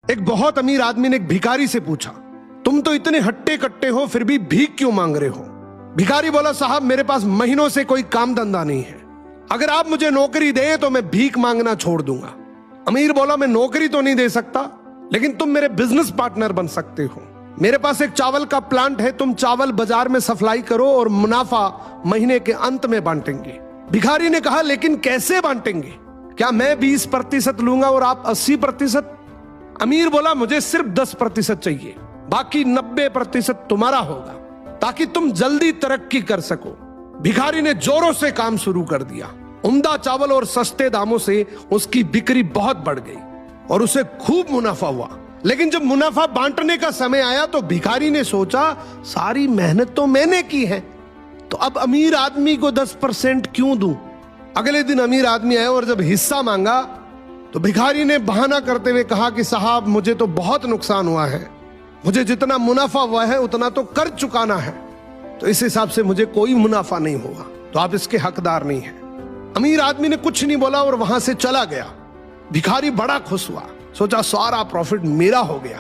एक बहुत अमीर आदमी ने एक भिखारी से पूछा, तुम तो इतने हट्टे कट्टे हो फिर भी भीख क्यों मांग रहे हो? भिखारी बोला, साहब मेरे पास महीनों से कोई काम धंधा नहीं है, अगर आप मुझे नौकरी दे तो मैं भीख मांगना छोड़ दूंगा। अमीर बोला, मैं नौकरी तो नहीं दे सकता, लेकिन तुम मेरे बिजनेस पार्टनर बन सकते हो। मेरे पास एक चावल का प्लांट है, तुम चावल बाजार में सप्लाई करो और मुनाफा महीने के अंत में बांटेंगे। भिखारी ने कहा, लेकिन कैसे बांटेंगे? क्या मैं 20% लूंगा और आप 80%? अमीर बोला, मुझे सिर्फ 10% चाहिए, बाकी 90% तुम्हारा होगा, ताकि तुम जल्दी तरक्की कर सको। भिखारी ने जोरों से काम शुरू कर दिया। उम्दा चावल और सस्ते दामों से उसकी बिक्री बहुत बढ़ गई और उसे खूब मुनाफा हुआ। लेकिन जब मुनाफा बांटने का समय आया तो भिखारी ने सोचा, सारी मेहनत तो मैंने की है, तो अब अमीर आदमी को 10% क्यों दूं? अगले दिन अमीर आदमी आया और जब हिस्सा मांगा तो भिखारी ने बहाना करते हुए कहा कि साहब मुझे तो बहुत नुकसान हुआ है, मुझे जितना मुनाफा हुआ है उतना तो कर चुकाना है, तो इस हिसाब से मुझे कोई मुनाफा नहीं हुआ, तो आप इसके हकदार नहीं हैं। अमीर आदमी ने कुछ नहीं बोला और वहां से चला गया। भिखारी बड़ा खुश हुआ, सोचा सारा प्रॉफिट मेरा हो गया।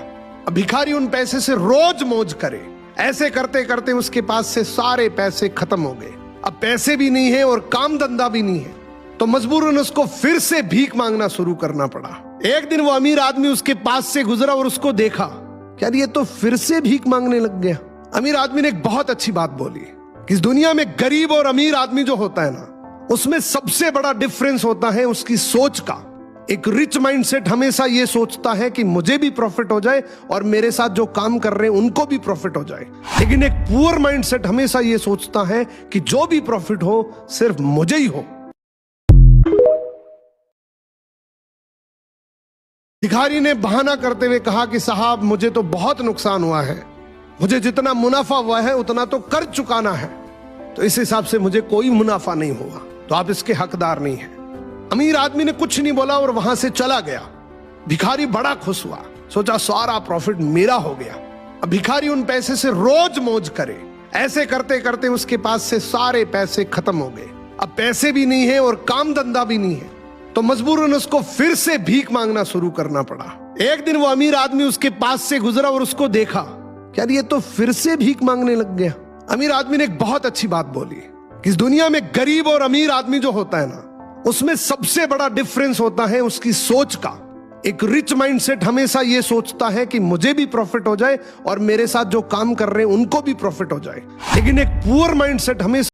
अब भिखारी उन पैसे से रोज मौज करे। ऐसे करते करते उसके पास से सारे पैसे खत्म हो गए। अब पैसे भी नहीं है और काम धंधा भी नहीं है, तो मजबूरन उसको फिर से भीख मांगना शुरू करना पड़ा। एक दिन वो अमीर आदमी उसके पास से गुजरा और उसको देखा, क्या ये तो फिर से भीख मांगने लग गया। अमीर आदमी ने एक बहुत अच्छी बात बोली कि इस दुनिया में गरीब और अमीर आदमी जो होता है ना, उसमें सबसे बड़ा डिफरेंस होता है उसकी सोच का। एक रिच माइंडसेट हमेशा ये सोचता है कि मुझे भी प्रॉफिट हो जाए और मेरे साथ जो काम कर रहे हैं उनको भी प्रॉफिट हो जाए, लेकिन एक पुअर माइंडसेट हमेशा ये सोचता है कि जो भी प्रॉफिट हो सिर्फ मुझे ही हो। भिखारी ने बहाना करते हुए कहा कि साहब मुझे तो बहुत नुकसान हुआ है, मुझे जितना मुनाफा हुआ है उतना तो कर चुकाना है, तो इस हिसाब से मुझे कोई मुनाफा नहीं हुआ, तो आप इसके हकदार नहीं हैं। अमीर आदमी ने कुछ नहीं बोला और वहां से चला गया। भिखारी बड़ा खुश हुआ, सोचा सारा प्रॉफिट मेरा हो गया। अब भिखारी उन पैसे से रोज मौज करे। ऐसे करते करते उसके पास से सारे पैसे खत्म हो गए। अब पैसे भी नहीं है और काम धंधा भी नहीं है, तो मजबूरन उसको फिर से भीख मांगना शुरू करना पड़ा। एक दिन वो अमीर आदमी उसके पास से गुजरा और उसको देखा, क्या ये तो फिर से भीख मांगने लग गया। अमीर आदमी ने एक बहुत अच्छी बात बोली कि इस दुनिया में गरीब और अमीर आदमी जो होता है ना, उसमें सबसे बड़ा डिफरेंस होता है उसकी सोच का। एक रिच माइंडसेट हमेशा ये सोचता है कि मुझे भी प्रॉफिट हो जाए और मेरे साथ जो काम कर रहे हैं उनको भी प्रॉफिट हो जाए, लेकिन एक पुअर माइंडसेट हमेशा